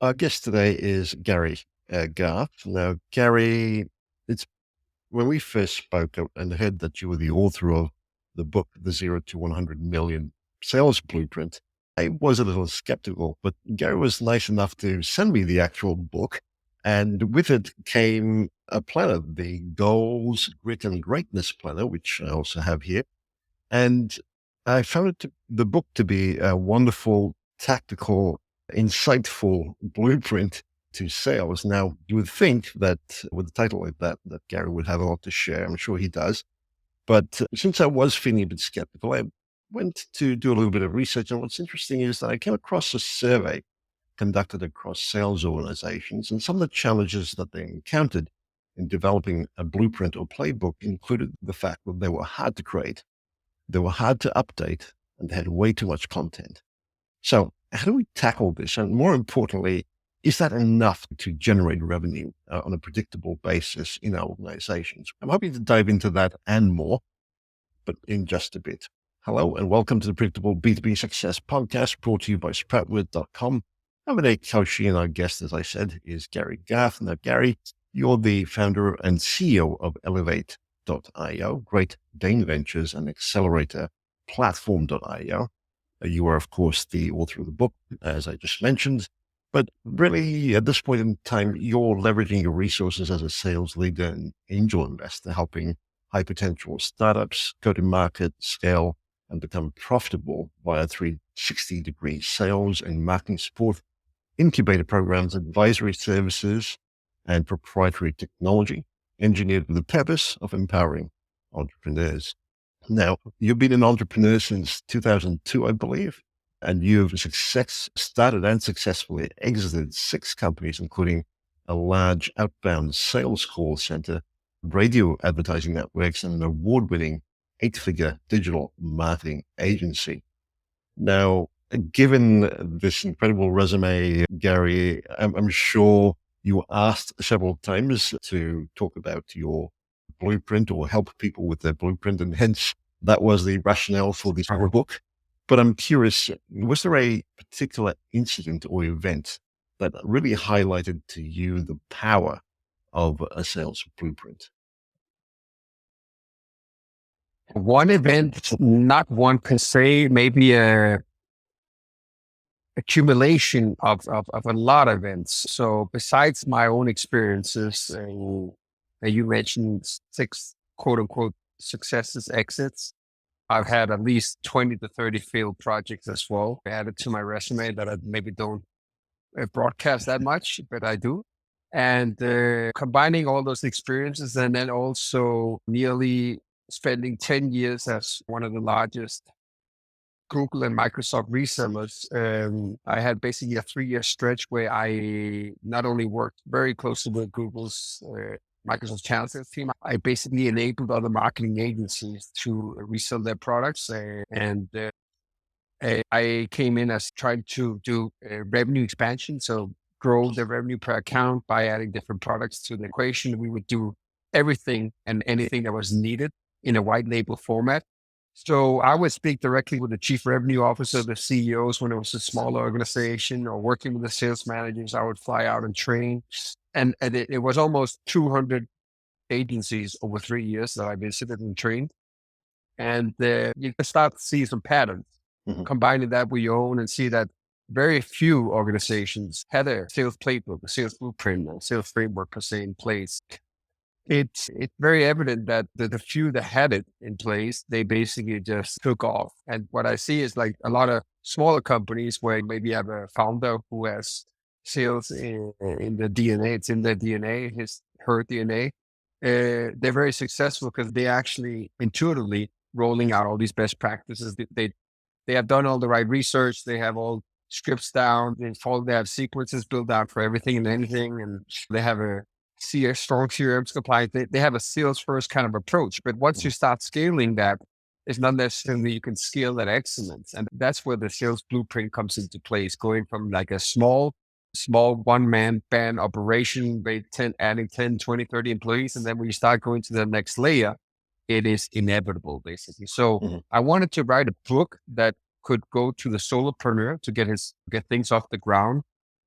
Our guest today is Gary Garth. Now, Gary, it's when we first spoke and heard that you were the author of the book, The Zero to 100 Million Sales Blueprint, I was a little skeptical, but Gary was nice enough to send me the actual book. And with it came a planner, the Goals, Grit, and Greatness Planner, which I also have here. And I found the book to be a wonderful, tactical, insightful blueprint to sales. Now, you would think that with a title like that Gary would have a lot to share. I'm sure he does. But since I was feeling a bit skeptical, I went to do a little bit of research. And what's interesting is that I came across a survey conducted across sales organizations, and some of the challenges that they encountered in developing a blueprint or playbook included the fact that they were hard to create, they were hard to update, and they had way too much content. So how do we tackle this? And more importantly, is that enough to generate revenue on a predictable basis in our organizations? I'm hoping to dive into that and more, but in just a bit. Hello, and welcome to the Predictable B2B Success podcast brought to you by Sproutword.com. I'm Dane Ventures, and our guest, as I said, is Gary Garth. Now, Gary, you're the founder and CEO of Elevate.io, Great Dane Ventures, and Accelerator Platform.io. You are, of course, the author of the book, as I just mentioned. But really, at this point in time, you're leveraging your resources as a sales leader and angel investor, helping high potential startups go to market, scale, and become profitable via 360-degree sales and marketing support, incubator programs, advisory services, and proprietary technology engineered with the purpose of empowering entrepreneurs. Now, you've been an entrepreneur since 2002, I believe, and you've started and successfully exited 6 companies, including a large outbound sales call center, radio advertising networks, and an award-winning 8-figure digital marketing agency. Now, given this incredible resume, Gary, I'm sure you were asked several times to talk about your blueprint or help people with their blueprint, and hence that was the rationale for this book. But I'm curious, was there a particular incident or event that really highlighted to you the power of a sales blueprint? One event, not one per se, maybe a accumulation of a lot of events. So besides my own experiences, and you mentioned 6 quote unquote successes, exits, I've had at least 20 to 30 failed projects as well, added to my resume that I maybe don't broadcast that much, but I do. And combining all those experiences and then also nearly spending 10 years as one of the largest Google and Microsoft resellers, I had basically a 3-year stretch where I not only worked very closely with Google's Microsoft channel sales team, I basically enabled other marketing agencies to resell their products. I came in as trying to do revenue expansion, so grow the revenue per account by adding different products to the equation. We would do everything and anything that was needed in a white label format. So I would speak directly with the chief revenue officer, the CEOs when it was a smaller organization, or working with the sales managers. I would fly out and train. And it was almost 200 agencies over 3 years that I visited and trained. And you can start to see some patterns, combining that with your own and see that very few organizations had a sales playbook, a sales blueprint, a sales framework per se in place. It's very evident that the few that had it in place, they basically just took off. And what I see is like a lot of smaller companies where maybe you have a founder who has sales in the DNA, it's in their DNA, her DNA. They're very successful because they actually intuitively rolling out all these best practices. They have done all the right research. They have all scripts down. They have sequences built out for everything and anything. And they have a strong CRM compliance. They have a sales first kind of approach. But once you start scaling that, it's not necessarily you can scale that excellence. And that's where the sales blueprint comes into place, going from like a small one-man band operation, adding 10, 20, 30 employees. And then when you start going to the next layer, it is inevitable, basically. So I wanted to write a book that could go to the solopreneur to get things off the ground.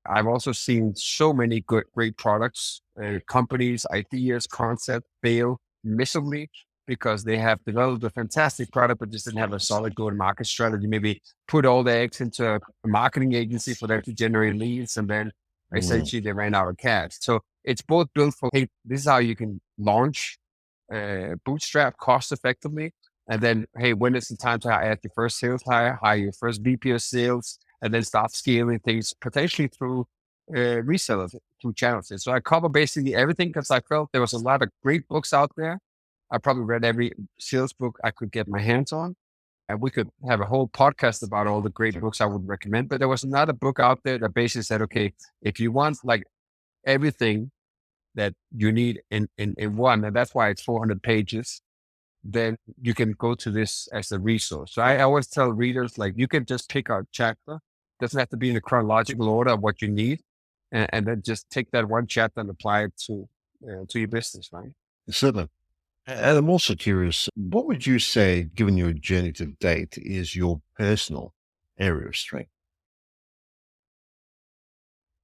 I've also seen so many great products, companies, ideas, concepts fail miserably because they have developed a fantastic product, but just didn't have a solid go-to-market strategy. Maybe put all the eggs into a marketing agency for them to generate leads, and then Mm, essentially they ran out of cash. So it's both built for, hey, this is how you can launch bootstrap cost effectively. And then, hey, when is the time to add your first sales hire your first VP of sales, and then start scaling things potentially through resellers, through channels. So I cover basically everything because I felt there was a lot of great books out there. I probably read every sales book I could get my hands on. And we could have a whole podcast about all the great books I would recommend. But there was another book out there that basically said, okay, if you want like everything that you need in one, and that's why it's 400 pages, then you can go to this as a resource. So I always tell readers, like, you can just pick a chapter. Doesn't have to be in a chronological order of what you need, and then just take that one chapter and apply it to your business, right? certainly. And I'm also curious, what would you say, given your journey to date, is your personal area of strength?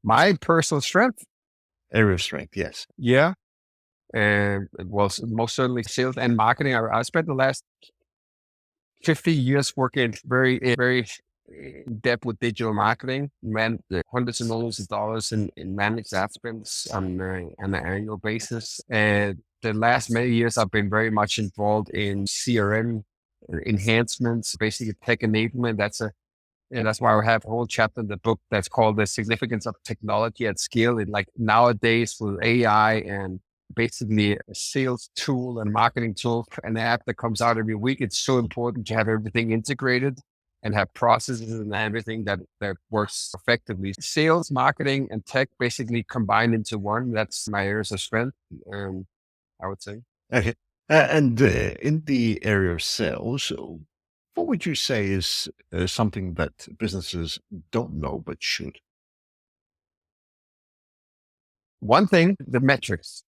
My personal strength, Area of strength, yes. yeah, and it was most certainly sales and marketing. I spent the last 50 years working very in depth with digital marketing, man, hundreds of millions of dollars in managed ad spends on an annual basis. And the last many years, I've been very much involved in CRM enhancements, basically tech enablement. And that's why I have a whole chapter in the book that's called The Significance of Technology at Scale. And like nowadays with AI and basically a sales tool and marketing tool, an app that comes out every week, it's so important to have everything integrated and have processes and everything that works effectively. Sales, marketing, and tech basically combined into one. That's my areas of strength, I would say. Okay. And in the area of sales, what would you say is something that businesses don't know but should? One thing, the metrics,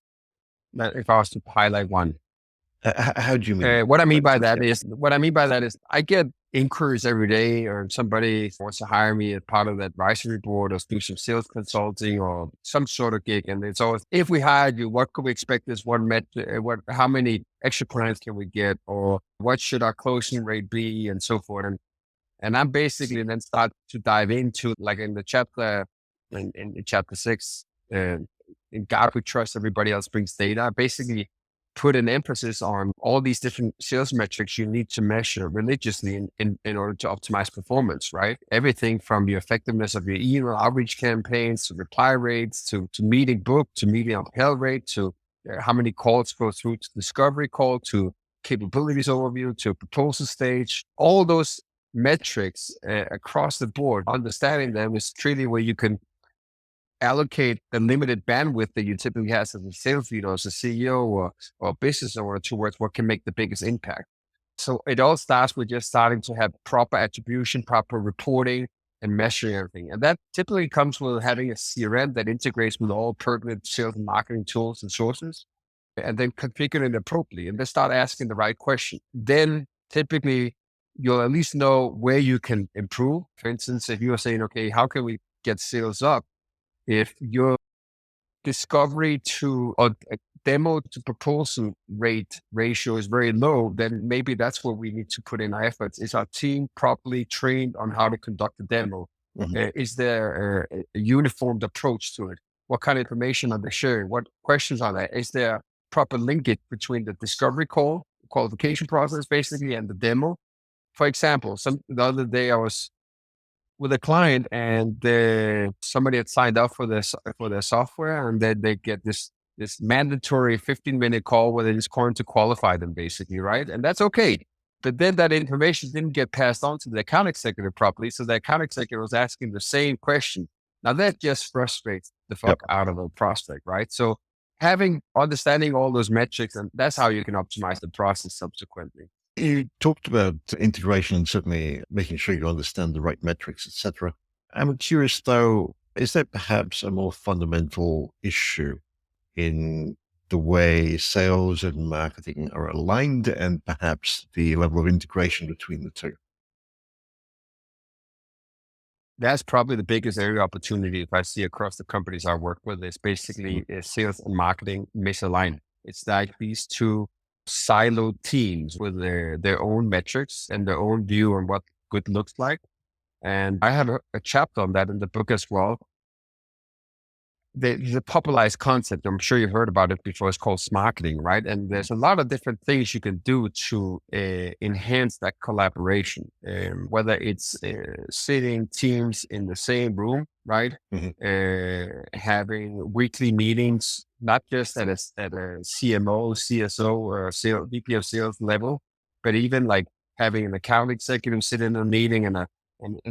that if I was to highlight one. How do you mean? What I mean by Yeah. that is, I get inquiries every day, or somebody wants to hire me as part of the advisory board or do some sales consulting or some sort of gig. And it's always, if we hired you, what could we expect this one how many extra clients can we get? Or what should our closing rate be? And so forth. And I'm basically then start to dive into, like in the chapter, in chapter 6, in God we trust, everybody else brings data. I basically put an emphasis on all these different sales metrics you need to measure religiously in order to optimize performance, right? Everything from your effectiveness of your email outreach campaigns to reply rates to meeting book to meeting upheld rate to how many calls go through to discovery call to capabilities overview to proposal stage. All those metrics across the board, understanding them is truly where you can allocate the limited bandwidth that you typically have as a sales leader, as a CEO or business owner towards what can make the biggest impact. So it all starts with just starting to have proper attribution, proper reporting, and measuring everything. And that typically comes with having a CRM that integrates with all pertinent sales and marketing tools and sources, and then configure it appropriately and then start asking the right question. Then typically you'll at least know where you can improve. For instance, if you are saying, okay, how can we get sales up? If your discovery to or demo to proposal rate ratio is very low, then maybe that's where we need to put in our efforts. Is our team properly trained on how to conduct the demo? Mhm. Is there a uniformed approach to it? What kind of information are they sharing? What questions are there? Is there proper linkage between the discovery call, qualification process basically, and the demo? For example, the other day I was with a client and somebody had signed up for for their software, and then they get this mandatory 15-minute call where they just calling to qualify them basically, right? And that's okay. But then that information didn't get passed on to the account executive properly. So the account executive was asking the same question. Now that just frustrates the Yep. fuck out of a prospect, right? So understanding all those metrics, and that's how you can optimize the process subsequently. You talked about integration and certainly making sure you understand the right metrics, etc. I'm curious though, is there perhaps a more fundamental issue in the way sales and marketing are aligned and perhaps the level of integration between the two? That's probably the biggest area of opportunity if I see across the companies I work with is basically sales and marketing misaligned. It's like these two siloed teams with their own metrics and their own view on what good looks like. And I have a chapter on that in the book as well. There's a popularized concept. I'm sure you've heard about it before. It's called marketing, right? And there's a lot of different things you can do to enhance that collaboration, whether it's sitting teams in the same room, right? Mhm. Having weekly meetings, not just at a CMO, CSO, or sales, VP of sales level, but even like having an account executive sit in a meeting and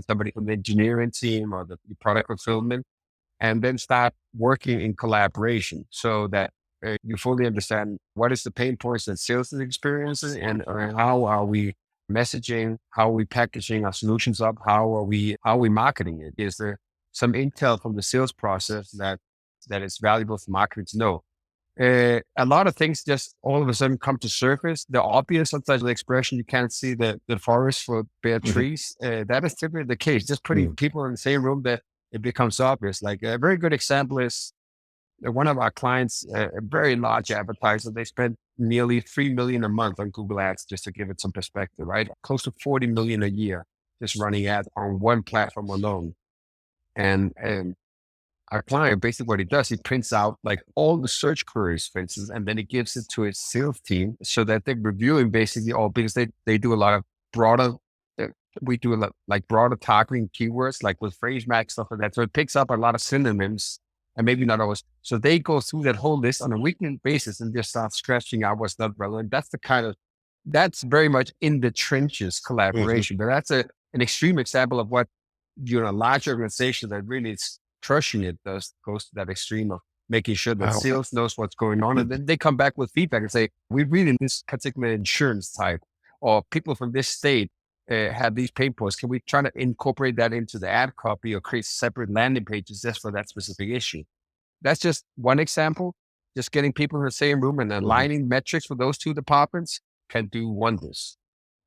somebody from the engineering team or the product fulfillment and then start working in collaboration so that you fully understand what is the pain points that sales is experiencing and how are we messaging, how are we packaging our solutions up, how are we marketing it? Is there some intel from the sales process that is valuable for marketing to know? A lot of things just all of a sudden come to surface. The obvious, sometimes the expression, you can't see the forest for bare Mhm. trees. That is typically the case. Just putting Mm. people in the same room that it becomes obvious. Like a very good example is one of our clients, a very large advertiser. They spend nearly 3 million a month on Google Ads, just to give it some perspective, right? Close to 40 million a year just running ads on one platform alone. And our client, basically what he does, he prints out like all the search queries, for instance, and then he gives it to his sales team so that they're reviewing basically all, because they do a lot of broader, uh, we do a lot like broader targeting keywords, like with phrase match, stuff like that. So it picks up a lot of synonyms and maybe not always. So they go through that whole list on a weekly basis and just start scratching out what's not relevant. That's very much in the trenches Mhm. collaboration, but that's an extreme example of what, a large organization that really is crushing it goes to that extreme of making sure that Wow. sales knows what's going on. And then they come back with feedback and say, we really this particular insurance type or people from this state have these pain points. Can we try to incorporate that into the ad copy or create separate landing pages just for that specific issue? That's just one example. Just getting people in the same room and Mhm. aligning metrics for those two departments can do wonders.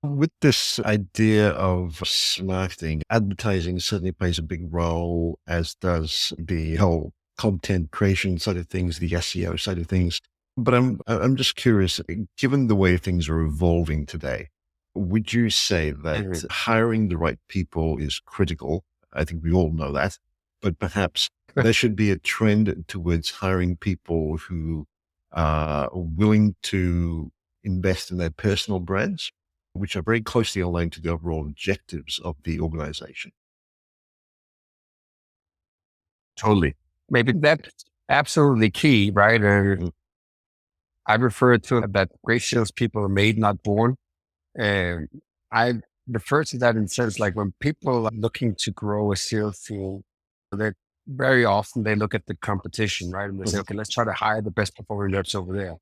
With this idea of marketing, advertising certainly plays a big role, as does the whole content creation side of things, the SEO side of things. But I'm just curious, given the way things are evolving today, would you say that Mhm. hiring the right people is critical? I think we all know that, but perhaps there should be a trend towards hiring people who are willing to invest in their personal brands, which are very closely aligned to the overall objectives of the organization. Totally. Maybe that's absolutely key, right? Mm. I refer to that great salespeople are made, not born. And I refer to that in the sense like when people are looking to grow a sales team, they very often they look at the competition, right? And they say, Mhm. okay, let's try to hire the best performing reps over there.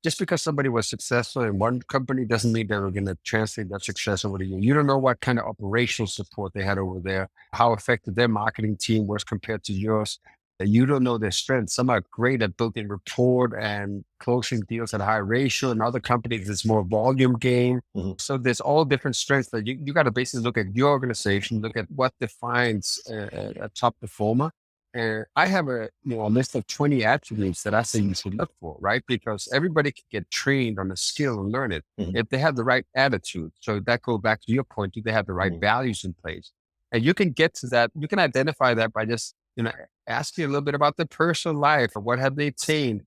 Just because somebody was successful in one company doesn't mean they're going to translate that success over to you. You don't know what kind of operational support they had over there, how effective their marketing team was compared to yours. You don't know their strengths. Some are great at building rapport and closing deals at a high ratio, and other companies it's more volume game. Mhm. So there's all different strengths that you got to basically look at your organization, look at what defines a top performer. I have a list of 20 attributes that I say you should look for, right? Because everybody can get trained on a skill and learn it Mhm. if they have the right attitude. So that goes back to your point. Do they have the right Mhm. values in place? And you can get to that. You can identify that by just asking a little bit about their personal life or what have they attained,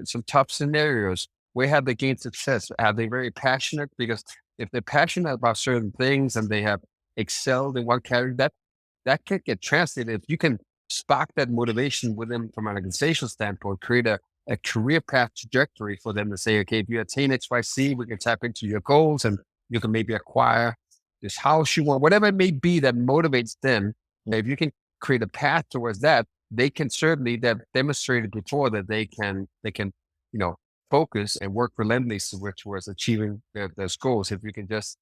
some tough scenarios. Where have they gained success? Are they very passionate? Because if they're passionate about certain things and they have excelled in one category, that can get translated. If you can spark that motivation with them from an organizational standpoint, create a career path trajectory for them to say, okay, if you attain XYZ, we can tap into your goals and you can maybe acquire this house you want, whatever it may be that motivates them. Mhm. If you can create a path towards that, they can certainly, they've demonstrated before that they can, you know, focus and work relentlessly towards achieving those goals. If you can just,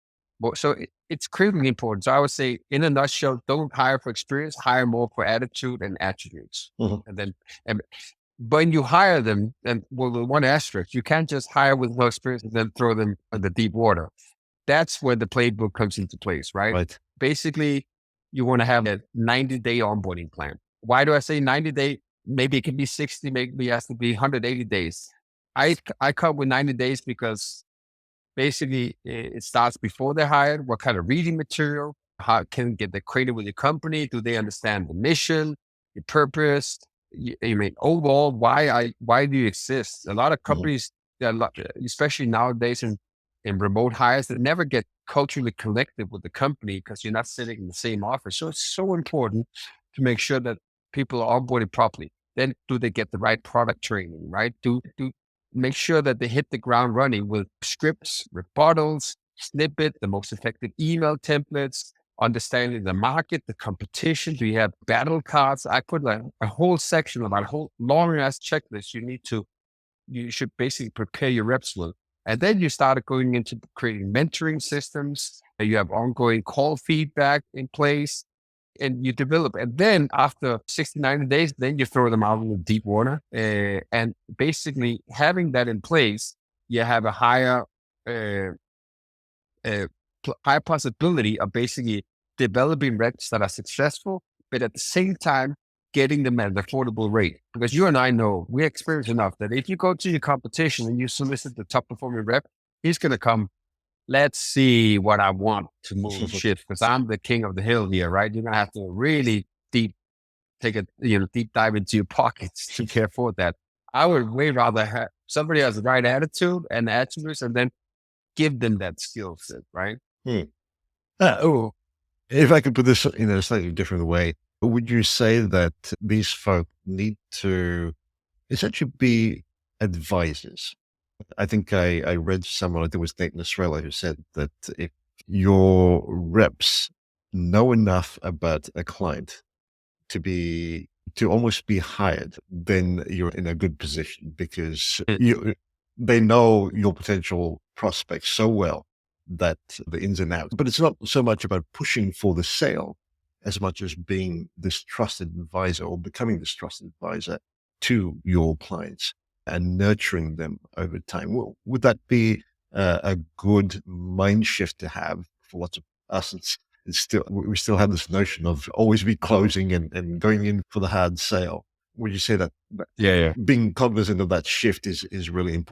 so it's critically important. So I would say, in a nutshell, don't hire for experience, hire more for attitude and attributes. Mhm. And then, and when you hire them, and well, with one asterisk, you can't just hire with no experience and then throw them in the deep water. That's where the playbook comes into place, right? Right. Basically, you want to have a 90-day onboarding plan. Why do I say 90-day? Maybe it can be 60, maybe it has to be 180 days. I come with 90 days because basically it starts before they're hired. What kind of reading material? How can get acquainted with your company? Do they understand the mission, the purpose? You mean overall, why do you exist? A lot of Mhm. companies, especially nowadays in remote hires, that never get culturally connected with the company because you're not sitting in the same office. So it's so important to make sure that people are onboarded properly. Then do they get the right product training, right? Do make sure that they hit the ground running with scripts, rebuttals, snippet, the most effective email templates, understanding the market, the competition. Do you have battle cards? I put like a whole section about a whole long ass checklist you should basically prepare your reps with. And then you started going into creating mentoring systems. You have ongoing call feedback in place and you develop. And then after 60, 90 days, then you throw them out in the deep water. And basically having that in place, you have a uh, higher possibility of basically developing reps that are successful, but at the same time, getting them at an affordable rate. Because you and I know, we experience enough that if you go to your competition and you solicit the top performing rep, he's going to come, let's see what I want to move shit because I'm the king of the hill here, right? You're going to have to really take a deep dive into your pockets to care for that. I would way rather have somebody has the right attitude and attributes and then give them that skill set, right? Hmm. Oh, if I could put this in a slightly different way, would you say that these folk need to essentially be advisors? I think I read someone, I think it was Nate Nasrallah, who said that if your reps know enough about a client to almost be hired, then you're in a good position because they know your potential prospects so well that the ins and outs. But it's not so much about pushing for the sale as much as being this trusted advisor or becoming this trusted advisor to your clients and nurturing them over time. Well, would that be a good mind shift to have for lots of us? It's still, we still have this notion of always be closing and going in for the hard sale. Would you say that Yeah. being cognizant of that shift is really important?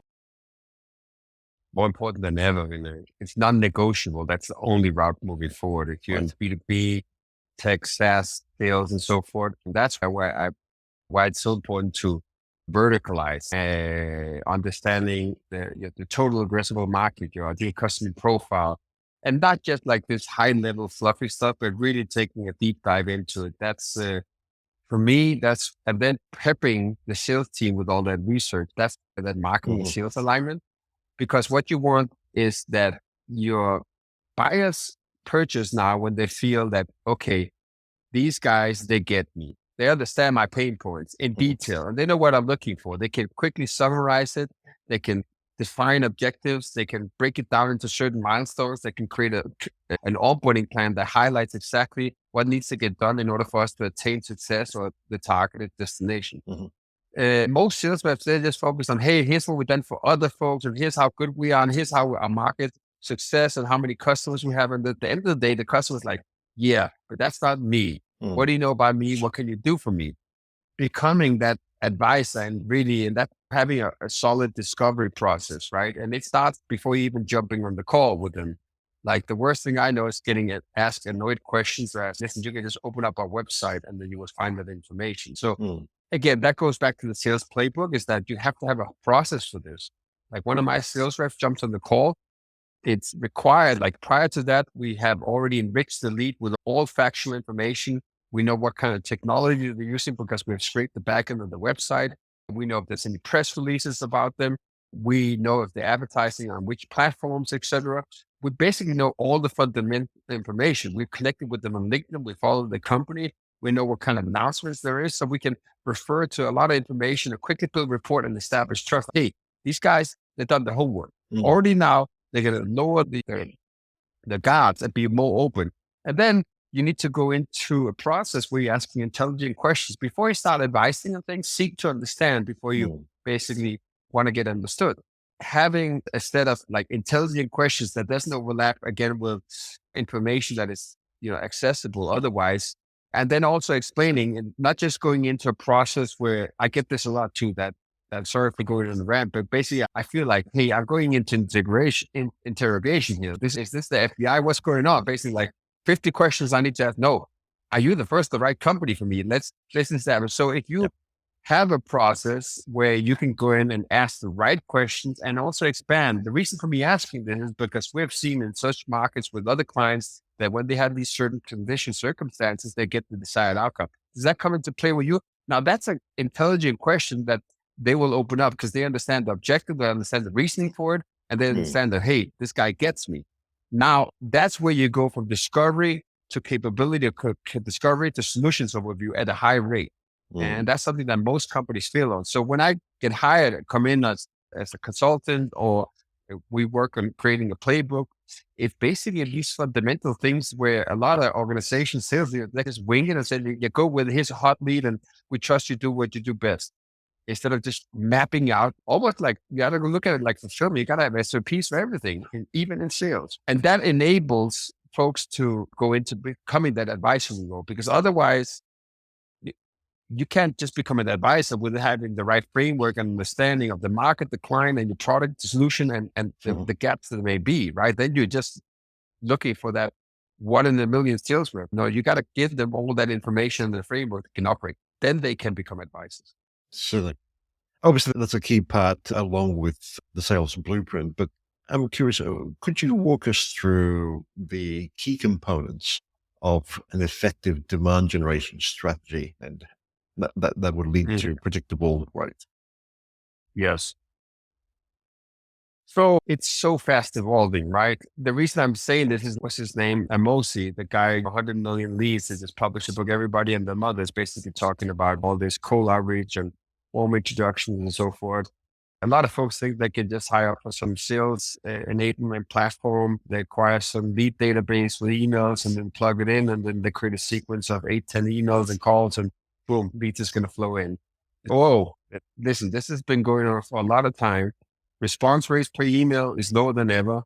More important than ever. It's non-negotiable. That's the only route moving forward. If you're in Right. B2B, tech, SaaS, sales, and so forth, that's why it's so important to verticalize, understanding the total addressable market, your ideal customer profile, and not just like this high level fluffy stuff, but really taking a deep dive into it. That's for me. And then prepping the sales team with all that research. That's that marketing and Mhm. sales alignment because what you want is that your buyers purchase now when they feel that, okay, these guys, they get me. They understand my pain points in Mhm. detail and they know what I'm looking for. They can quickly summarize it. They can define objectives. They can break it down into certain milestones. They can create an onboarding plan that highlights exactly what needs to get done in order for us to attain success or the targeted destination. Mhm. Most sales reps, they just focus on, hey, here's what we've done for other folks, and here's how good we are, and here's how our market success and how many customers we have. And at the end of the day, the customer's like, yeah, but that's not me. Mhm. What do you know about me? What can you do for me? Becoming that advisor and that having a solid discovery process, right? And it starts before you even jumping on the call with them. Like the worst thing I know is getting asked annoyed questions or asked, listen, you can just open up our website and then you will find that information. So Mhm. again, that goes back to the sales playbook is that you have to have a process for this. Like one of my sales reps jumps on the call. It's required, like prior to that, we have already enriched the lead with all factual information. We know what kind of technology they're using because we've scraped the back end of the website. We know if there's any press releases about them. We know if they're advertising on which platforms, etc. We basically know all the fundamental information. We've connected with them on LinkedIn. We follow the company. We know what kind of announcements there is. So we can refer to a lot of information, a quickly build report and establish trust. Hey, these guys, they've done the homework. Mhm. Already now, they're going to lower the guards and be more open. And then you need to go into a process where you're asking intelligent questions. Before you start advising on things, seek to understand before you Mhm. basically want to get understood. Having a set of like intelligent questions that doesn't overlap again with information that is, accessible otherwise. And then also explaining and not just going into a process where I get this a lot too, that sorry for going on the rant, but basically I feel like, hey, I'm going into interrogation here. Is this the FBI? What's going on? Basically like 50 questions I need to ask. No, are you the right company for me? Let's establish. So if you have a process where you can go in and ask the right questions and also expand. The reason for me asking this is because we've seen in such markets with other clients that when they have these certain conditions, circumstances, they get the desired outcome. Does that come into play with you? Now, that's an intelligent question that they will open up because they understand the objective, they understand the reasoning for it, and they understand that, hey, this guy gets me. Now, that's where you go from discovery to capability, discovery to solutions overview at a high rate. And that's something that most companies fail on. So when I get hired, come in as a consultant, or we work on creating a playbook, it's basically these fundamental things where a lot of organizations, sales, they just wing it and say, you go with, here's a hot lead and we trust you do what you do best. Instead of just mapping out, almost like you got to look at it like the film. You got to have SOPs for everything, even in sales. And that enables folks to go into becoming that advisory role, because otherwise, you can't just become an advisor without having the right framework and understanding of the market, the client, and the product, the solution, and the gaps that may be, right? Then you're just looking for that one in a million sales rep. No, you got to give them all that information and the framework that can operate. Then they can become advisors. Certainly. Obviously, that's a key part along with the sales blueprint. But I'm curious, could you walk us through the key components of an effective demand generation strategy, and that would lead to predictable growth? Yes. So it's so fast evolving, right? The reason I'm saying this is, what's his name? Amosi, the guy, 100 million leads, that just published a book, Everybody and Their Mother, is basically talking about all this cold outreach and warm introductions and so forth. A lot of folks think they can just hire for some sales enablement platform. They acquire some lead database with emails and then plug it in, and then they create a sequence of 8, 10 emails and calls, and boom, leads is going to flow in. Oh, listen, this has been going on for a lot of time. Response rates per email is lower than ever.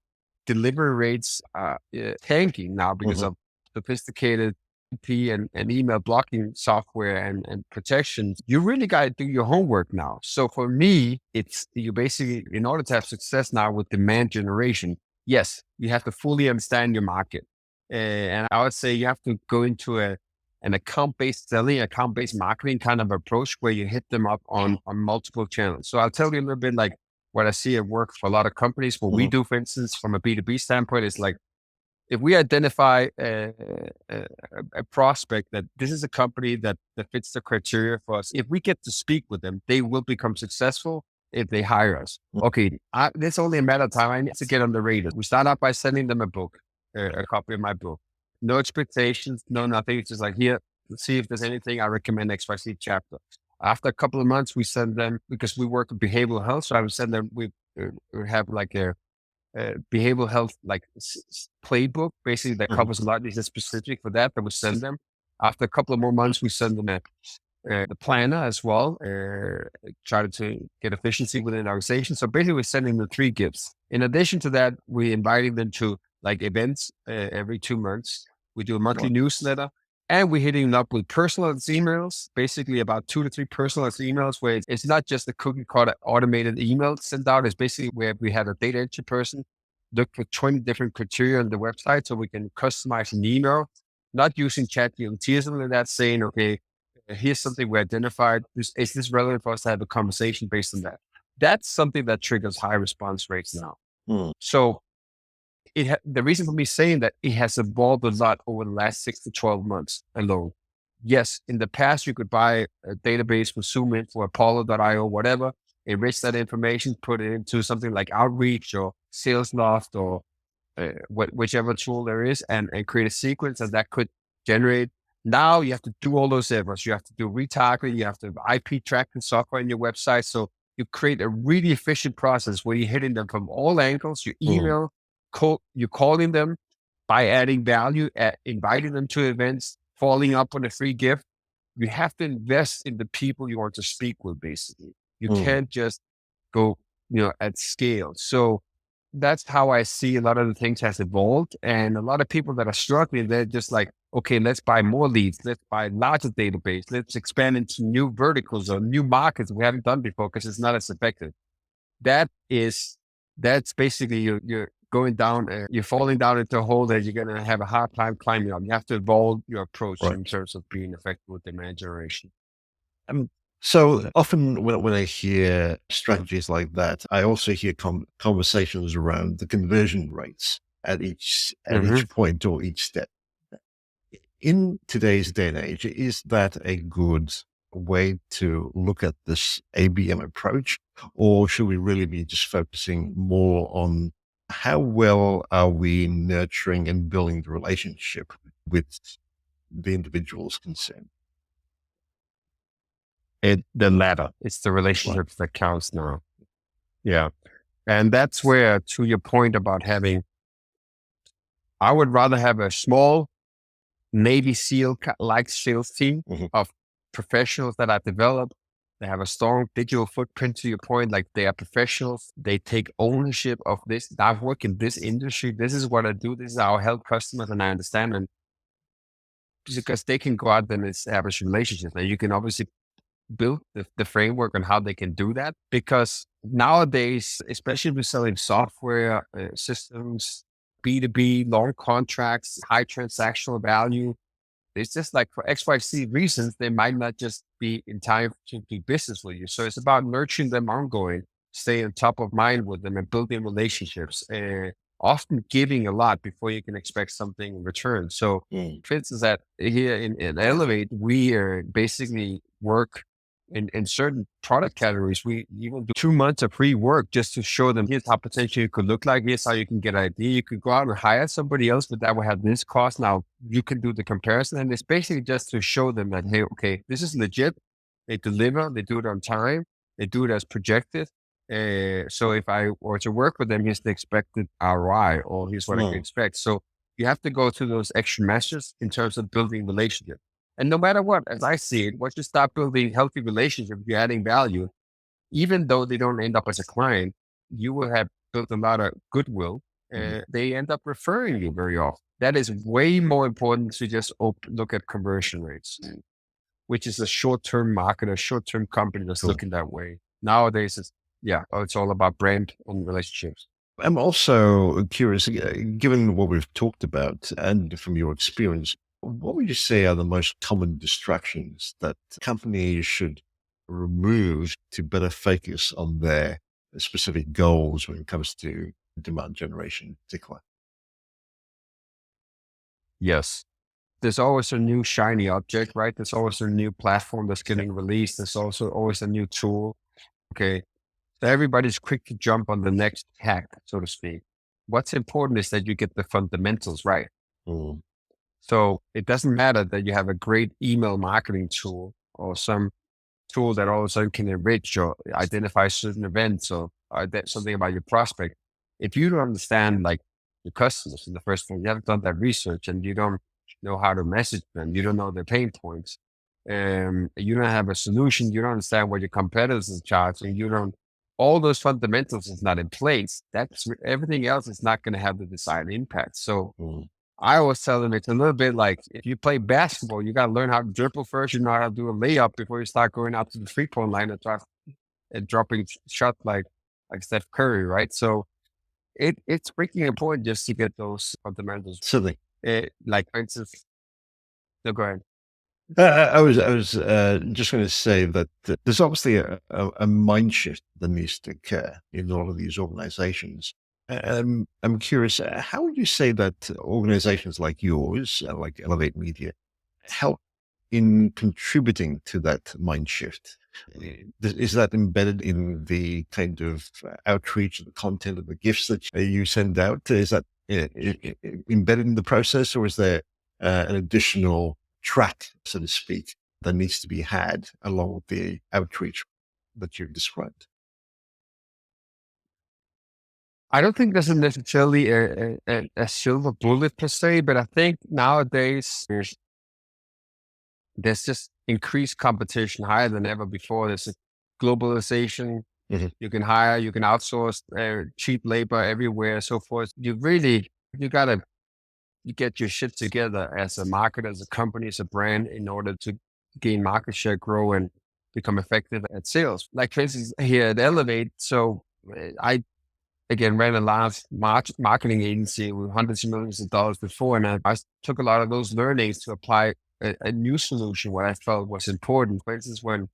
Delivery rates are tanking now because of sophisticated IP and email blocking software and protections. You really got to do your homework now. So for me, it's you basically, in order to have success now with demand generation, yes, you have to fully understand your market. And I would say you have to go into an account-based selling, account-based marketing kind of approach where you hit them up on multiple channels. So I'll tell you a little bit like what I see at work for a lot of companies. What we do, for instance, from a B2B standpoint, is like, if we identify a prospect that this is a company that fits the criteria for us, if we get to speak with them, they will become successful if they hire us. Okay, it's only a matter of time. I need to get on the radar. We start out by sending them a book, a copy of my book. No expectations, no nothing. It's just like, here, let's see if there's anything. I recommend XYZ chapter. After a couple of months, we send them, because we work with behavioral health. So I would send them, we have like a behavioral health like playbook, basically, that covers a lot. These are specific for that we send them. After a couple of more months, we send them the planner as well, try to get efficiency within the organization. So basically, we're sending them 3 gifts. In addition to that, we're inviting them to like events every 2 months. We do a monthly newsletter, and we're hitting them up with personalized emails, basically about 2 to 3 personalized emails, where it's not just a cookie cutter automated email sent out. It's basically where we have a data entry person look for 20 different criteria on the website, so we can customize an email, not using ChatGPT or something like that, saying, okay, here's something we identified. Is this relevant for us to have a conversation based on that? That's something that triggers high response rates now. So the reason for me saying that, it has evolved a lot over the last 6 to 12 months alone. Yes, in the past, you could buy a database with ZoomInfo or Apollo.io, whatever, enrich that information, put it into something like Outreach or Salesloft or whichever tool there is, and create a sequence that could generate. Now you have to do all those efforts. You have to do retargeting. You have to have IP tracking software in your website. So you create a really efficient process where you're hitting them from all angles. You email, you're calling them by adding value, inviting them to events, following up on a free gift. You have to invest in the people you want to speak with, basically. You can't just go, at scale. So that's how I see a lot of the things has evolved. And a lot of people that are struggling, they're just like, okay, let's buy more leads. Let's buy larger database. Let's expand into new verticals or new markets we haven't done before because it's not as effective. That is, that's basically you're going down, you're falling down into a hole that you're going to have a hard time climbing up. You have to evolve your approach in Right. terms of being effective with demand generation. Um, so often when I hear strategies like that, I also hear conversations around the conversion rates at Hmm. each point or each step. In today's day and age, is that a good way to look at this ABM approach, or should we really be just focusing more on how well are we nurturing and building the relationship with the individuals concerned? The latter. It's the Right. relationships that counts now. Yeah. And that's where, to your point about having, I would rather have a small Navy SEAL like sales team Mhm. of professionals that I've developed. They have a strong digital footprint, to your point. Like, they are professionals. They take ownership of this. I work in this industry. This is what I do. This is how I help customers, and I understand. And because they can go out there and establish relationships. And you can obviously build the framework on how they can do that, because nowadays, especially with selling software systems, B2B, long contracts, high transactional value, it's just like for XYZ reasons, they might not just be in time to do business with you. So it's about nurturing them ongoing, staying on top of mind with them and building relationships, and often giving a lot before you can expect something in return. So Mm. for instance, that here in Elevate, we basically work in certain product categories. We even do 2 months of free work just to show them, here's how potentially it could look like. Here's how you can get an idea. You could go out and hire somebody else, but that will have this cost. Now you can do the comparison. And it's basically just to show them that, hey, okay, this is legit. They deliver, they do it on time, they do it as projected. So if I were to work with them, here's the expected ROI, or here's what I can Mm. expect. So you have to go through those extra measures in terms of building relationships. And no matter what, as I see it, once you start building healthy relationships, you're adding value, even though they don't end up as a client, you will have built a lot of goodwill. Mhm. They end up referring you very often. That is way more important to just look at conversion rates, which is a short-term market, a short-term company that's Sure. looking that way. Nowadays, it's all about brand and relationships. I'm also curious, given what we've talked about and from your experience, what would you say are the most common distractions that companies should remove to better focus on their specific goals when it comes to demand generation in particular? Yes. There's always a new shiny object, right? There's always a new platform that's getting released. There's also always a new tool. Okay. So everybody's quick to jump on the next hack, so to speak. What's important is that you get the fundamentals right. Mm. So it doesn't matter that you have a great email marketing tool or some tool that all of a sudden can enrich or identify certain events or something about your prospect. If you don't understand like your customers in the first place, you haven't done that research and you don't know how to message them, you don't know their pain points, you don't have a solution, you don't understand what your competitors are charging, you don't, all those fundamentals is not in place. Everything else is not going to have the desired impact. So Mm. I always tell them it's a little bit like if you play basketball, you got to learn how to dribble first. You know how to do a layup before you start going out to the 3-point line and dropping shots like Steph Curry, right? So it's freaking important just to get those fundamentals. Certainly. Like for instance, no, go ahead. I was just going to say that there's obviously a mind shift that needs to occur in all of these organizations. I'm curious, how would you say that organizations like yours, like Elevate Media, help in contributing to that mind shift? Is that embedded in the kind of outreach, the content, of the gifts that you send out? Is that embedded in the process, or is there an additional track, so to speak, that needs to be had along with the outreach that you've described? I don't think there's necessarily a silver bullet per se, but I think nowadays there's just increased competition higher than ever before. There's a globalization. Mhm. You can hire, you can outsource cheap labor everywhere, so forth. You gotta you get your shit together as a market, as a company, as a brand in order to gain market share, grow, and become effective at sales. Like for instance, here at Elevate, so I again ran a large marketing agency with hundreds of millions of dollars before, and I took a lot of those learnings to apply a new solution, what I felt was important. For instance, when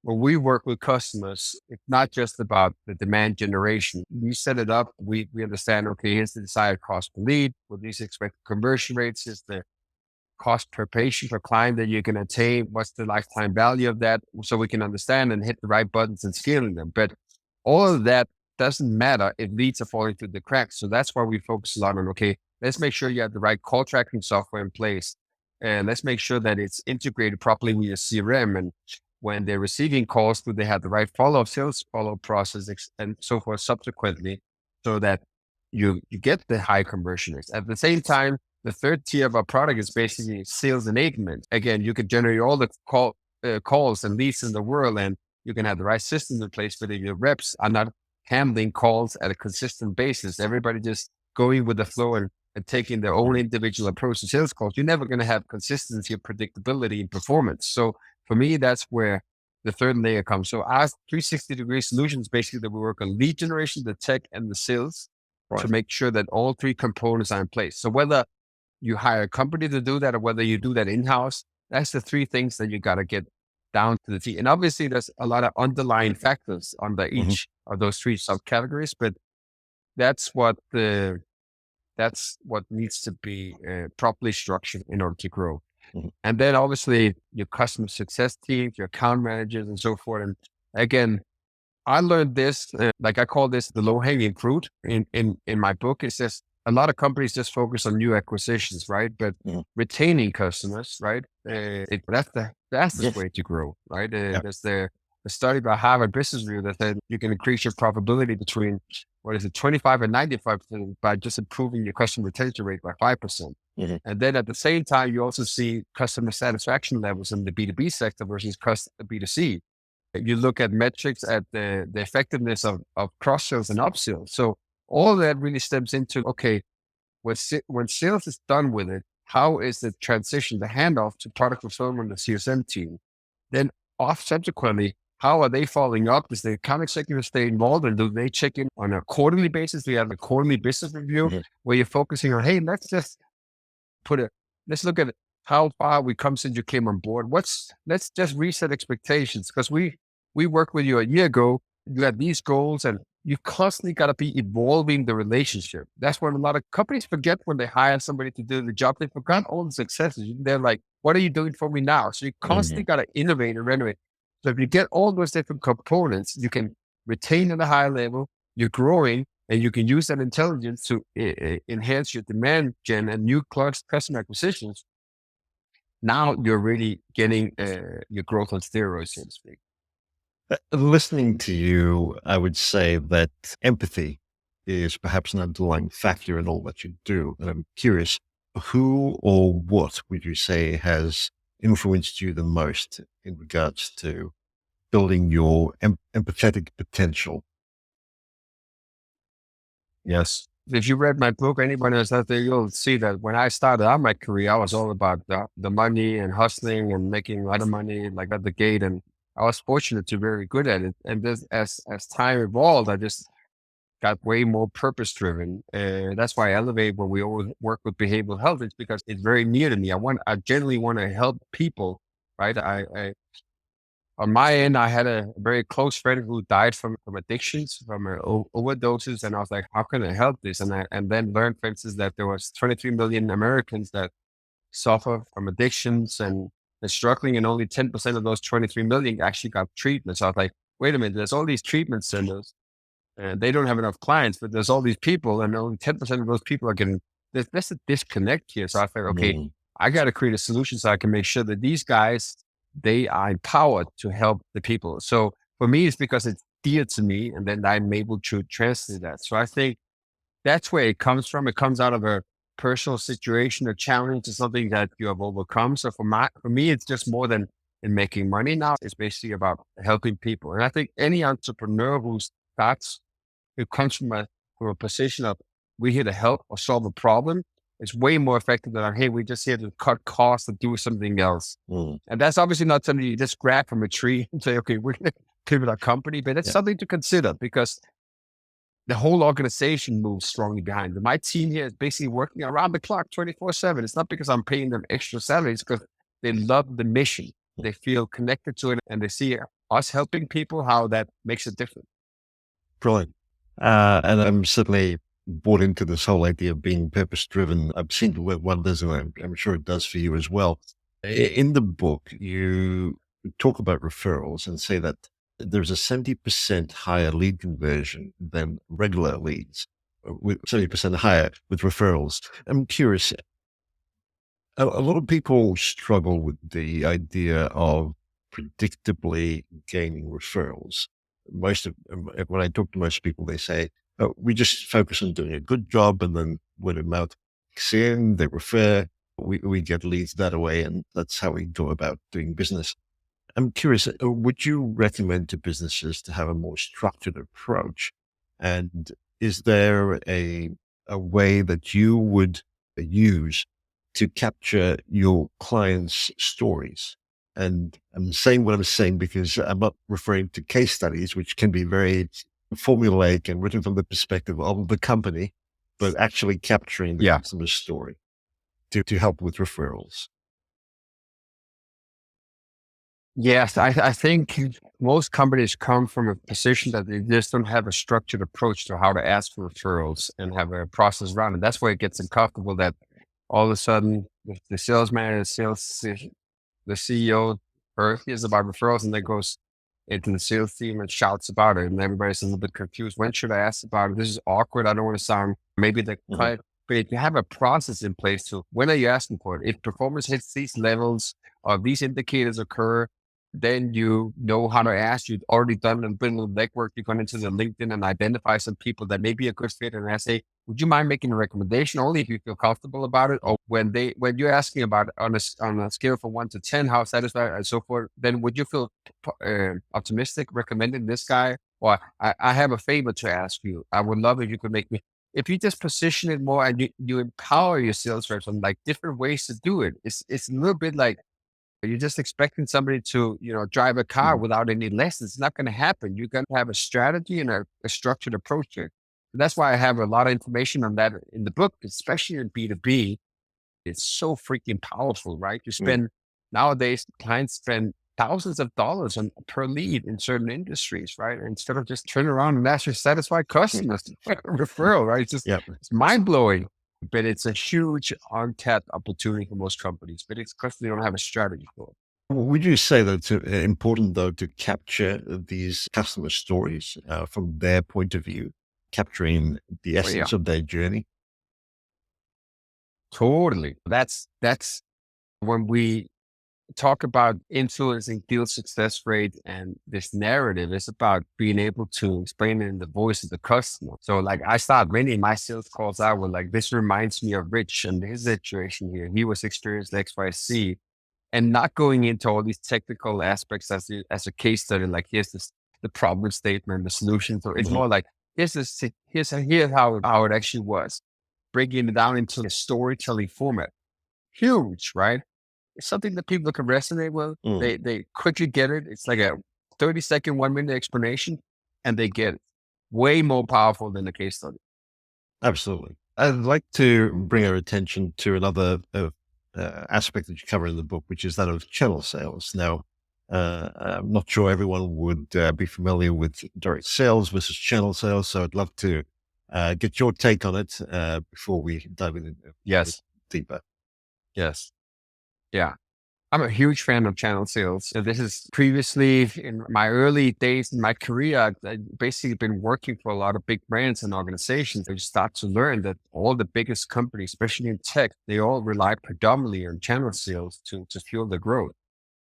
we work with customers, it's not just about the demand generation. We set it up. We understand, okay, here's the desired cost per lead. With these expected conversion rates, is the cost per patient per client that you can attain. What's the lifetime value of that? So we can understand and hit the right buttons and scaling them. But all of that doesn't matter if leads are falling through the cracks. So that's why we focus a lot on, okay, let's make sure you have the right call tracking software in place. And let's make sure that it's integrated properly with your CRM. And when they're receiving calls, do they have the right follow-up, sales follow-up process and so forth subsequently, so that you get the high conversion rates. At the same time, the third tier of our product is basically sales enablement. Again, you can generate all the calls and leads in the world, and you can have the right systems in place, but if your reps are not handling calls at a consistent basis, everybody just going with the flow and taking their own individual approach to sales calls, you're never going to have consistency or predictability in performance. So for me, that's where the third layer comes. So our 360-degree solutions, basically that we work on lead generation, the tech, and the sales to Right. make sure that all three components are in place. So whether you hire a company to do that or whether you do that in-house, that's the three things that you got to get down to the T. And obviously there's a lot of underlying factors under Mhm. each of those three subcategories, but that's what needs to be properly structured in order to grow. Mhm. And then obviously your customer success teams, your account managers and so forth. And again, I learned this, like I call this the low hanging fruit in my book. It's just a lot of companies just focus on new acquisitions, right? But Mhm. retaining customers, right? That's the fastest Yes. way to grow, right? Yeah. There's the study by Harvard Business Review that said you can increase your profitability between, what is it, 25 and 95% by just improving your customer retention rate by 5%. Mhm. And then at the same time, you also see customer satisfaction levels in the B2B sector versus B2C. You look at metrics at the effectiveness of cross sales and upsells. So all that really stems into, okay, when sales is done with it, how is the transition, the handoff to product fulfillment, the CSM team? Then off subsequently, how are they following up? Is the account executive stay involved and do they check in on a quarterly basis? We have a quarterly business review Mhm. where you're focusing on, hey, put a let's look at how far we come since you came on board. Let's just reset expectations because we worked with you a year ago. You had these goals and you constantly got to be evolving the relationship. That's what a lot of companies forget when they hire somebody to do the job. They forgot all the successes. They're like, what are you doing for me now? So you constantly Mhm. got to innovate and renovate. So if you get all those different components, you can retain at a high level, you're growing, and you can use that intelligence to enhance your demand gen and new customer acquisitions. Now you're really getting your growth on steroids, so to speak. Listening to you, I would say that empathy is perhaps an underlying factor in all that you do. And I'm curious, who or what would you say has influenced you the most in regards to building your empathetic potential? Yes. If you read my book, anyone else out there, you'll see that when I started out my career, I was all about the money and hustling and making a lot of money like at the gate. And I was fortunate to be very good at it. And this, as time evolved, I just got way more purpose driven. That's why I elevate when we always work with behavioral health. It's because it's very near to me. I generally want to help people, right? On my end, I had a very close friend who died from addictions, from overdoses, and I was like, "How can I help this?" And then learned, for instance, that there was 23 million Americans that suffer from addictions and they're struggling, and only 10% of those 23 million actually got treatment. So I was like, "Wait a minute, there's all these treatment centers, and they don't have enough clients, but there's all these people, and only 10% of those people are getting there's a disconnect here." So I thought, okay, Mhm. I got to create a solution so I can make sure that these guys they are empowered to help the people. So for me, it's because it's dear to me, and then I'm able to translate that. So I think that's where it comes from. It comes out of a personal situation, a challenge, or something that you have overcome. So for me, it's just more than in making money. Now it's basically about helping people. And I think any entrepreneur who comes from a position of we're here to help or solve a problem, is way more effective than, hey, we're just here to cut costs and do something else. And that's obviously not something you just grab from a tree and say, okay, we're going to pivot our company, but it's something to consider because the whole organization moves strongly behind it. My team here is basically working around the clock 24/7. It's not because I'm paying them extra salaries, because they love the mission. They feel connected to it and they see us helping people, how that makes a difference. Brilliant. And I'm certainly bought into this whole idea of being purpose driven. I've seen what it does, and I'm sure it does for you as well. In the book, you talk about referrals and say that there's a 70% higher lead conversion than regular leads, with 70% higher with referrals. I'm curious, a lot of people struggle with the idea of predictably gaining referrals. When I talk to most people, they say, oh, we just focus on doing a good job, and then word of mouth kicks in, they refer, we get leads that way, and that's how we go about doing business. I'm curious, would you recommend to businesses to have a more structured approach? And is there a way that you would use to capture your clients' stories? And I'm saying what I'm saying because I'm not referring to case studies, which can be very formulaic and written from the perspective of the company, but actually capturing the customer's story to help with referrals. Yes, I think most companies come from a position that they just don't have a structured approach to how to ask for referrals and have a process around it. That's where it gets uncomfortable, that all of a sudden the sales manager, the CEO hears about referrals and then goes into the sales team and shouts about it. And everybody's a little bit confused. When should I ask about it? This is awkward. I don't want to sound maybe the client, but if you have a process in place to when are you asking for it? If performance hits these levels or these indicators occur, then you know how to ask. You've already done a bit of legwork. You've gone into the LinkedIn and identify some people that may be a good fit. And I say, would you mind making a recommendation only if you feel comfortable about it? Or when you're asking about it on a scale from 1 to 10, how satisfied and so forth, then would you feel optimistic recommending this guy? Or I have a favor to ask you. I would love if you could make me, if you just position it more and you empower your sales reps on like different ways to do it. It's a little bit like, you're just expecting somebody to, drive a car without any lessons. It's not going to happen. You're going to have a strategy and a structured approach to it. That's why I have a lot of information on that in the book, especially in B2B. It's so freaking powerful, right? Nowadays, clients spend thousands of dollars per lead in certain industries, right? Instead of just turn around and ask your satisfied customers referral, right? It's mind blowing. But it's a huge untapped opportunity for most companies, but it's because they don't have a strategy for it. Would you say that it's important, though, to capture these customer stories from their point of view, capturing the essence of their journey? Totally. That's when we talk about influencing deal success rate and this narrative. It's about being able to explain it in the voice of the customer. So like I start many of my sales calls out with like, this reminds me of Rich and his situation here. He was experienced XYZ, and not going into all these technical aspects as a case study. Like here's the problem statement, the solution. So it's more like, here's how it actually was. Breaking it down into the storytelling format. Huge, right? It's something that people can resonate with. They quickly get it. It's like a 30-second, 1-minute explanation, and they get it. Way more powerful than the case study. Absolutely. I'd like to bring our attention to another aspect that you cover in the book, which is that of channel sales. Now, I'm not sure everyone would be familiar with direct sales versus channel sales, so I'd love to get your take on it before we dive in deeper. Yes. Yeah. I'm a huge fan of channel sales. So this is previously in my early days in my career, I've basically been working for a lot of big brands and organizations. I start to learn that all the biggest companies, especially in tech, they all rely predominantly on channel sales to fuel their growth.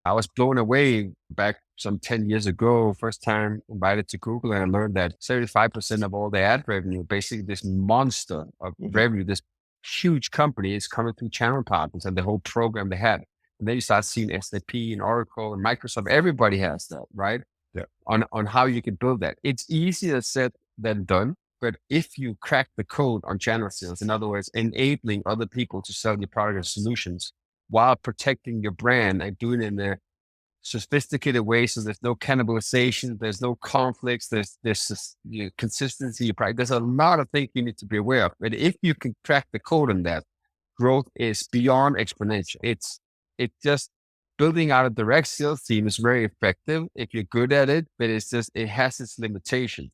I was blown away back some 10 years ago, first time invited to Google, and I learned that 75% of all the ad revenue, basically this monster of revenue, this huge company is coming through channel partners and the whole program they had. And then you start seeing SAP and Oracle and Microsoft. Everybody has that, right? Yeah. On how you can build that. It's easier said than done. But if you crack the code on channel sales, in other words, enabling other people to sell your product and solutions while protecting your brand and doing it in a sophisticated way, so there's no cannibalization, there's no conflicts, consistency, there's a lot of things you need to be aware of. But if you can crack the code on that, growth is beyond exponential. It's just building out a direct sales team is very effective if you're good at it, but it has its limitations.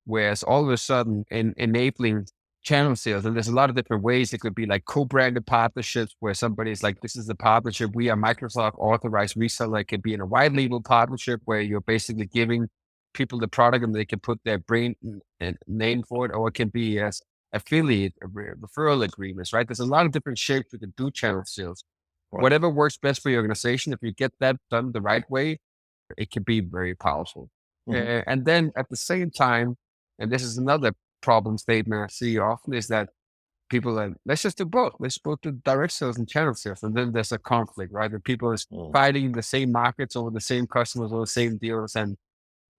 Whereas all of a sudden in enabling channel sales, and there's a lot of different ways. It could be like co-branded partnerships where somebody's like, this is the partnership. We are Microsoft authorized reseller. It could be in a white label partnership where you're basically giving people the product and they can put their brand and name for it, or it can be as affiliate referral agreements, right? There's a lot of different shapes you can do channel sales. Right. Whatever works best for your organization, if you get that done the right way, it can be very powerful. And then at the same time, and this is another problem statement I see often, is that people are, let's just do both. Let's both do direct sales and channel sales. And then there's a conflict, right? And people are fighting the same markets over the same customers or the same deals. And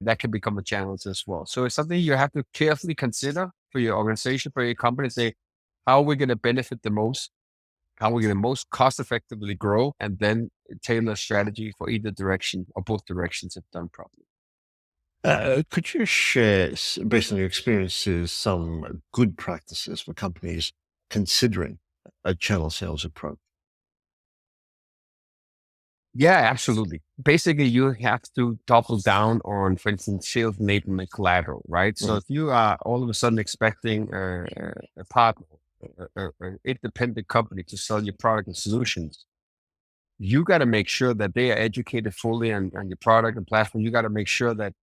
that can become a challenge as well. So it's something you have to carefully consider for your organization, for your company. Say, how are we going to benefit the most? How are we going to most cost effectively grow? And then tailor strategy for either direction or both directions if done properly. Could you share, based on your experiences, some good practices for companies considering a channel sales approach? Yeah, absolutely. Basically, you have to double down on, for instance, sales enablement collateral, right? So if you are all of a sudden expecting a partner, an independent company to sell your product and solutions, you got to make sure that they are educated fully on your product and platform. You got to make sure that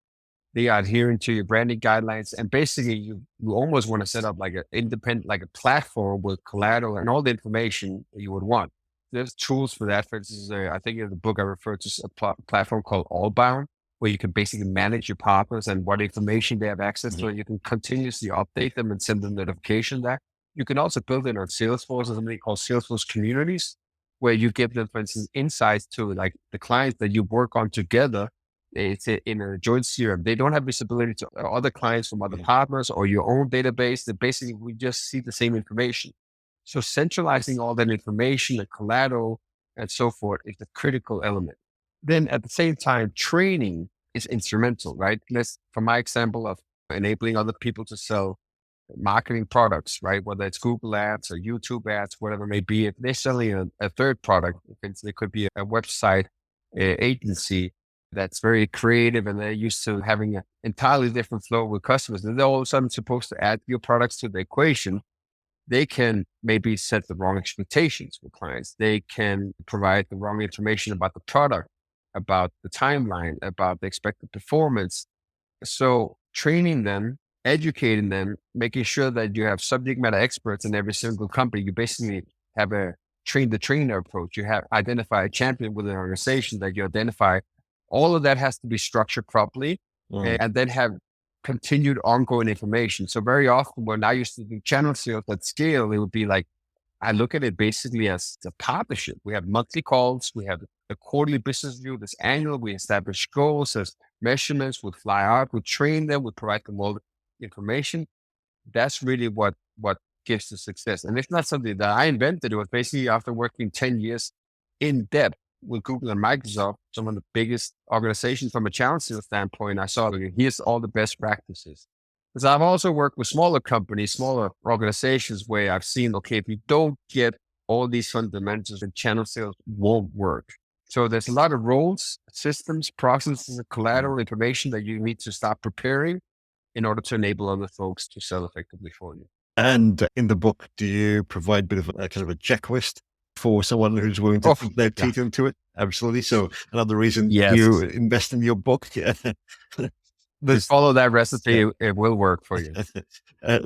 they are adhering to your branding guidelines. And basically you almost want to set up like an independent, like a platform with collateral and all the information that you would want. There's tools for that. For instance, I think in the book I referred to a platform called Allbound, where you can basically manage your partners and what information they have access to. And you can continuously update them and send them notification there. You can also build it on Salesforce or something called Salesforce communities, where you give them, for instance, insights to like the clients that you work on together. It's in a joint CRM. They don't have visibility to other clients from other partners or your own database. That basically we just see the same information. So centralizing all that information, the collateral and so forth is the critical element. Then at the same time, training is instrumental, right? From my example of enabling other people to sell marketing products, right? Whether it's Google ads or YouTube ads, whatever it may be. If they're selling a third product, it could be a website agency that's very creative and they're used to having an entirely different flow with customers. And they're all of a sudden supposed to add your products to the equation. They can maybe set the wrong expectations with clients. They can provide the wrong information about the product, about the timeline, about the expected performance. So training them, educating them, making sure that you have subject matter experts in every single company. You basically have a train the trainer approach. You have identify a champion within an organization that you identify. All of that has to be structured properly and then have continued ongoing information. So very often when I used to do channel sales at scale, it would be like, I look at it basically as a partnership. We have monthly calls, we have a quarterly business review, this annual, we establish goals, as measurements, we fly out, we train them, we provide them all the information. That's really what gives the success. And it's not something that I invented. It was basically after working 10 years in depth with Google and Microsoft, some of the biggest organizations from a channel sales standpoint. I saw, here's all the best practices. Because I've also worked with smaller companies, smaller organizations where I've seen, okay, if you don't get all these fundamentals, then channel sales won't work. So there's a lot of roles, systems, processes, and collateral information that you need to start preparing in order to enable other folks to sell effectively for you. And in the book, do you provide a bit of a kind of a checklist for someone who's willing to put their teeth into it? Absolutely. So another reason you invest in your book. Follow that recipe, it will work for you.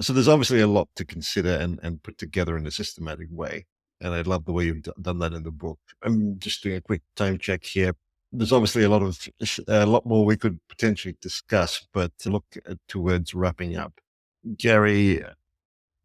So there's obviously a lot to consider and put together in a systematic way. And I love the way you've done that in the book. I'm just doing a quick time check here. There's obviously a lot more we could potentially discuss, but to look towards wrapping up, Gary,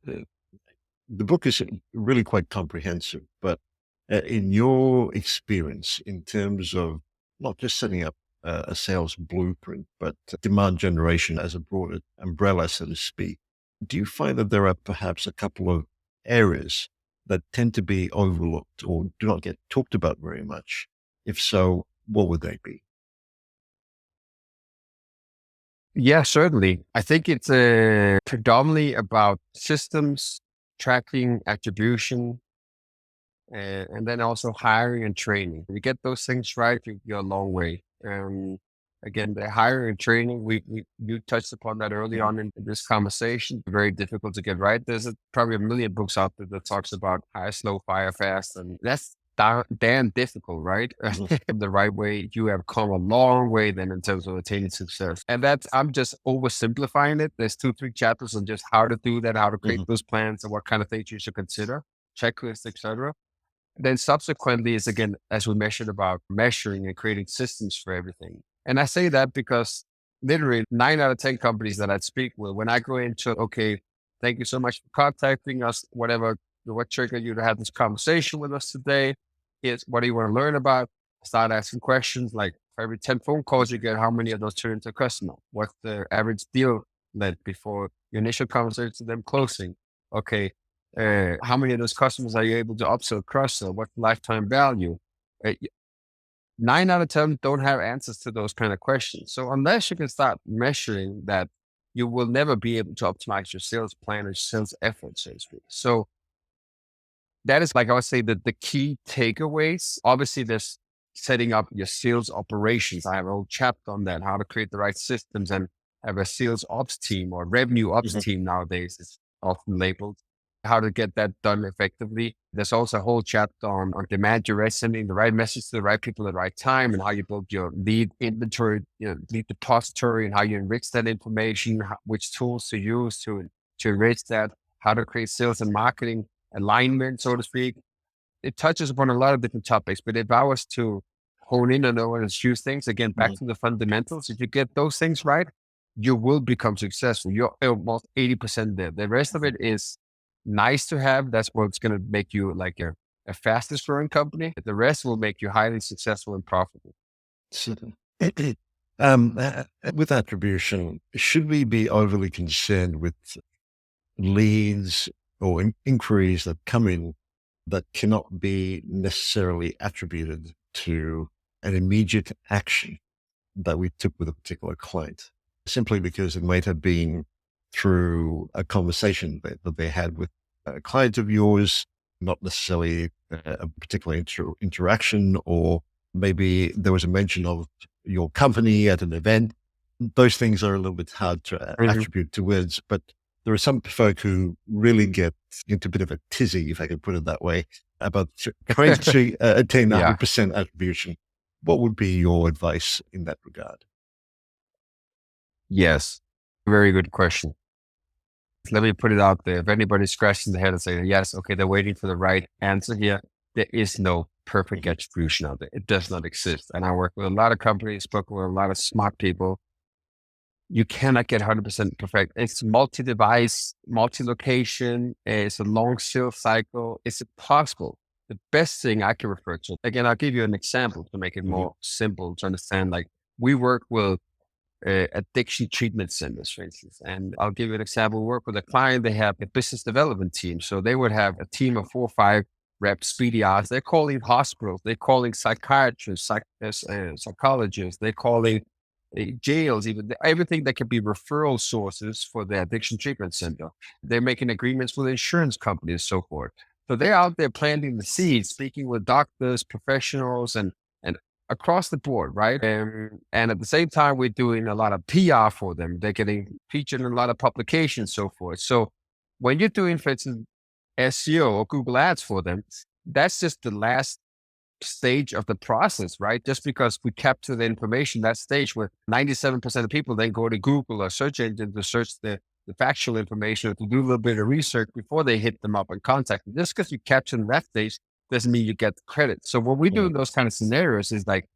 the book is really quite comprehensive, but In your experience, in terms of not just setting up a sales blueprint, but demand generation as a broader umbrella, so to speak, do you find that there are perhaps a couple of areas that tend to be overlooked or do not get talked about very much? If so, what would they be? Yeah, certainly. I think it's predominantly about systems, tracking, attribution, and then also hiring and training. If you get those things right, you're a long way. Again, the hiring and training, you touched upon that early Mhm. on in this conversation. Very difficult to get right. There's probably a million books out there that talks about hire slow, fire fast, and that's damn difficult, right? Mhm. The right way, you have come a long way then in terms of attaining success. And that's I'm just oversimplifying it. There's 2, 3 chapters on just how to do that, how to create Mhm. those plans, and what kind of things you should consider, checklists, etc. Then subsequently is again, as we mentioned about measuring and creating systems for everything. And I say that because literally 9 out of 10 companies that I speak with, when I go into, okay, thank you so much for contacting us, whatever, what triggered you to have this conversation with us today is what do you want to learn about? Start asking questions like for every 10 phone calls you get, how many of those turn into a customer? What's the average deal length before your initial conversation to them closing? Okay, how many of those customers are you able to upsell, cross-sell? What's lifetime value? 9 out of 10 don't have answers to those kind of questions. So unless you can start measuring that, you will never be able to optimize your sales plan or sales efforts, so to speak. So that is like I would say that the key takeaways. Obviously, there's setting up your sales operations. I have a whole chapter on that, how to create the right systems and have a sales ops team or revenue ops Mhm. team nowadays. It's often labeled how to get that done effectively. There's also a whole chapter on demand generation, sending the right message to the right people at the right time and how you build your lead inventory, lead depository and how you enrich that information, which tools to use to enrich that, how to create sales and marketing alignment, so to speak. It touches upon a lot of different topics. But if I was to hone in on a few things, again, back Mhm. to the fundamentals, if you get those things right, you will become successful. You're almost 80% there. The rest of it is nice to have. That's what's going to make you like a fastest growing company. The rest will make you highly successful and profitable. So, with attribution, should we be overly concerned with leads or inquiries that come in that cannot be necessarily attributed to an immediate action that we took with a particular client, simply because it might have been through a conversation that they had with a client of yours, not necessarily a particular interaction, or maybe there was a mention of your company at an event. Those things are a little bit hard to Mhm. attribute to words, but there are some folk who really get into a bit of a tizzy, if I could put it that way, about trying to attain Yeah. 100% attribution. What would be your advice in that regard? Yes. Very good question. Let me put it out there. If anybody's scratching their head and saying, yes, okay, they're waiting for the right answer here, there is no perfect Mhm. attribution out there. It does not exist. And I work with a lot of companies, spoke with a lot of smart people. You cannot get 100% perfect. It's multi-device, multi-location. It's a long sales cycle. It's impossible. The best thing I can refer to, again, I'll give you an example to make it Mhm. more simple to understand. Like we work with addiction treatment centers, for instance. And I'll give you an example. We work with a client, they have a business development team. So they would have a team of 4 or 5 reps, BDRs. They're calling hospitals, they're calling psychiatrists, psychologists, they're calling jails, even everything that can be referral sources for the addiction treatment center. They're making agreements with insurance companies, so forth. So they're out there planting the seeds, speaking with doctors, professionals, and across the board, right? And at the same time, we're doing a lot of PR for them. They're getting featured in a lot of publications, so forth. So when you're doing, for instance, SEO or Google Ads for them, that's just the last stage of the process, right? Just because we capture the information, that stage where 97% of people then go to Google or search engine to search the factual information or to do a little bit of research before they hit them up and contact them. Just because you capture in that stage doesn't mean you get the credit. So what we do Mhm. in those kind of scenarios is like,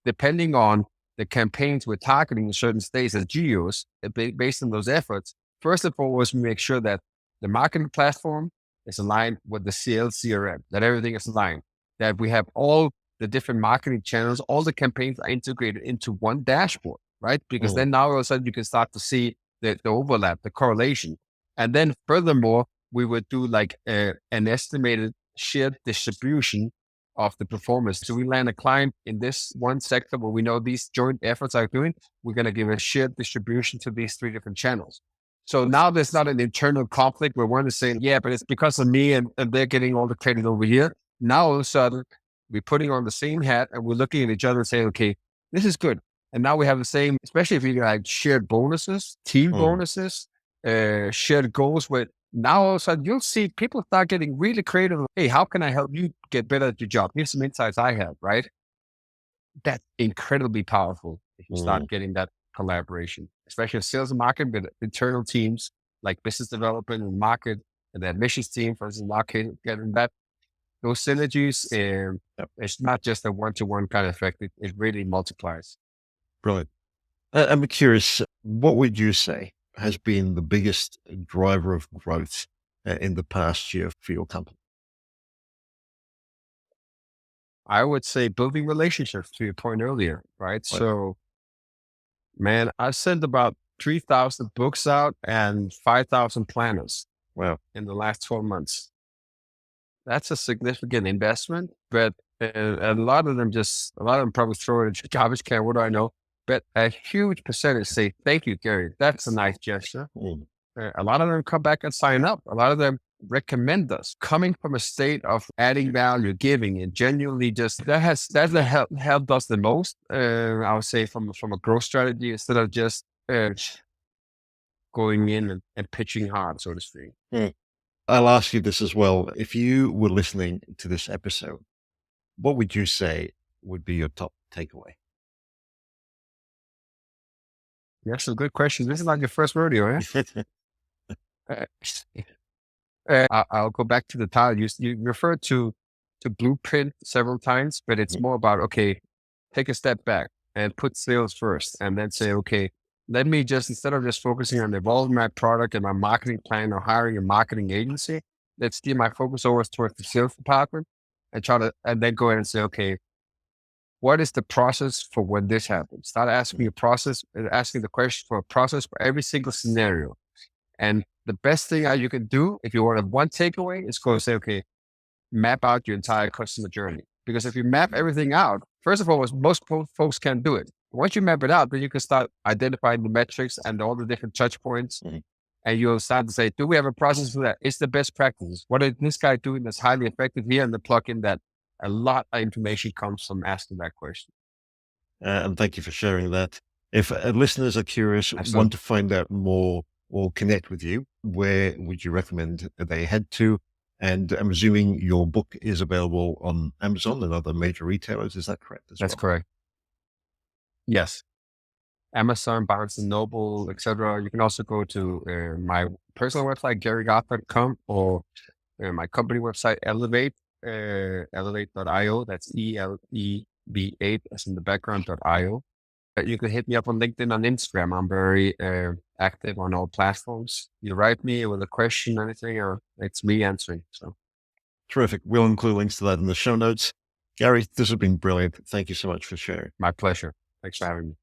depending on the campaigns we're targeting in certain states as geos, based on those efforts, first and foremost, we make sure that the marketing platform is aligned with the sales CRM, that everything is aligned. that we have all the different marketing channels, all the campaigns are integrated into one dashboard, right? Because Mm, then now all of a sudden you can start to see the overlap, the correlation. And then furthermore, we would do like an estimated shared distribution of the performance. So we land a client in this one sector where we know these joint efforts are doing, we're going to give a shared distribution to these three different channels. So now there's not an internal conflict where one is saying, yeah, but it's because of me and they're getting all the credit over here. Now all of a sudden we're putting on the same hat and we're looking at each other and saying, okay, this is good. And now we have the same, especially if you like shared bonuses, team mm, bonuses, shared goals with now all of a sudden you'll see people start getting really creative. Hey, how can I help you get better at your job? Here's some insights I have, right? That's incredibly powerful if you mm. start getting that collaboration, especially if sales and marketing with internal teams like business development and market and the admissions team versus market, getting that those synergies. And Yep. it's not just a one-to-one kind of effect. It really multiplies. Brilliant. I'm curious, what would you say has been the biggest driver of growth in the past year for your company? I would say building relationships to your point earlier, right? Right. So, man, I sent about 3,000 books out and 5,000 planners Wow. in the last 12 months. That's a significant investment, but a lot of them a lot of them probably throw it in the garbage can. What do I know? But a huge percentage say, thank you, Gary. That's a nice gesture. Mm, A lot of them come back and sign up. A lot of them recommend us coming from a state of adding value, giving, and genuinely just that's the helped us the most. I would say from a growth strategy instead of just going in and pitching hard, so to speak. mm. I'll ask you this as well. If you were listening to this episode, what would you say would be your top takeaway? That's a good question. This is not your first rodeo, eh? I'll go back to the title. You referred to blueprint several times, but it's Mm, more about okay, take a step back and put sales first, and then say, okay, let me just instead of just focusing on evolving my product and my marketing plan or hiring a marketing agency, let's steer my focus over towards the sales department and try to and then go ahead and say, okay, what is the process for when this happens? Start asking a process, asking the question for a process for every single scenario. And the best thing you can do if you want a one takeaway is go and say, okay, map out your entire customer journey. Because if you map everything out, first of all, most folks can't do it. Once you map it out, then you can start identifying the metrics and all the different touch points. mm. And you'll start to say, do we have a process for that? It's the best practices. What is this guy doing that's highly effective here? And the plug in that a lot of information comes from asking that question. And thank you for sharing that. If listeners are curious, want Absolutely. to find out more or connect with you, where would you recommend that they head to? And I'm assuming your book is available on Amazon and other major retailers. Is that correct as That's well? correct. Yes. Amazon, Barnes and Noble, etc. You can also go to my personal website, garygarth.com, or my company website, elevate.io. That's ELEB8 as in the background.io. You can hit me up on LinkedIn, on Instagram. I'm very active on all platforms. You write me with a question, anything, or it's me answering. So Terrific. We'll include links to that in the show notes. Gary, this has been brilliant. Thank you so much for sharing. my pleasure. Thanks for having me.